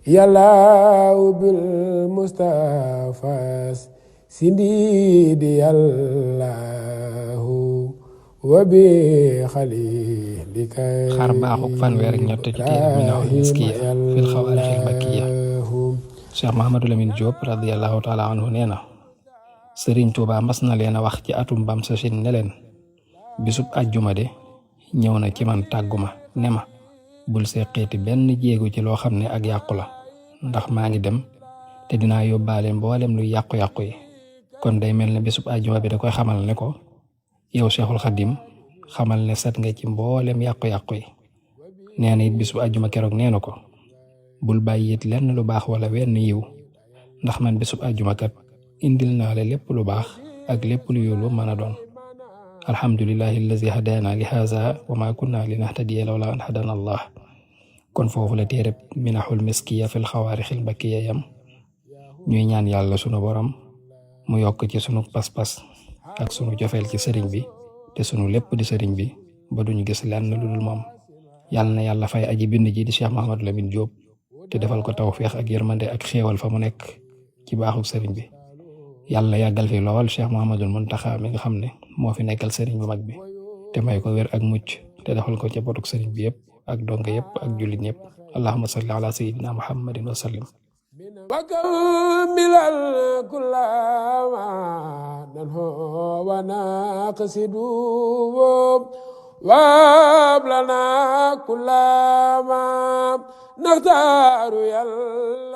yàllaaw bil Mustafa sindidi yàllaahu wa bi xalilika xar baaxuk fanweer ak ñett ci téere Minahul Miskiya fil xawaarixil makkiya. Cheikh Mahamadou Lamine Diop radiyallahu taala anhu nee na Sëriñ Tuubaa mas na leen a wax ci atum bam sachin ne leen bisub àjjuma de ñëw na ci man tàgguma ne ma bul seqeeti benn jéego ci loo xam ne ak yàqu la ndax maa ngi dem te dinaa yóbbaale mboolem luy yàqu-yàqu yi. kon day mel ne bisub àjjuma bi da koy xamal ne ko yow Cheikhul Khadim xamal ne set nga ci mboolem yàqu-yàqu yi. nee na it bisub àjjuma keroog nee na ko bul bàyyi it lenn lu baax wala wenn yiw ndax man bisub àjjuma kat indil naa la lépp lu baax ak lépp lu yiw lu mën a doon. alhamdulillahi allazi hadana li haza wa ma kunna linahtadiya lawla an hadana allah. kon foofu la téereb Minahul Miskiya fil xawaarixil makkiya yam. ñuy ñaan yàlla sunu borom mu yokk ci sunu pas-pas ak sunu jofeel ci sëriñ bi te sunu lépp di sëriñ bi ba duñu gis lenn lu dul moom. yàlla na yàlla fay aji bind ji di Cheikh Mahamadou Lamine Diop te defal ko tawféex ak yërmande ak xéewal fa mu nekk ci baaxu sëriñ bi. yàlla yàggal fi lool Cheikh Mouhamadul Muntaxa mi nga xam ne moo fi nekkal sëriñ bu mag bi te may ko wér ak mucc te defal ko ca botuk sëriñ bi yëpp ak donga yëpp ak jullit ñëpp. allahumma salli ala sayyidina muhammadin wa sallim. وكمل كل ما ننهو ونقصد وابلنا كل ما نختار يلا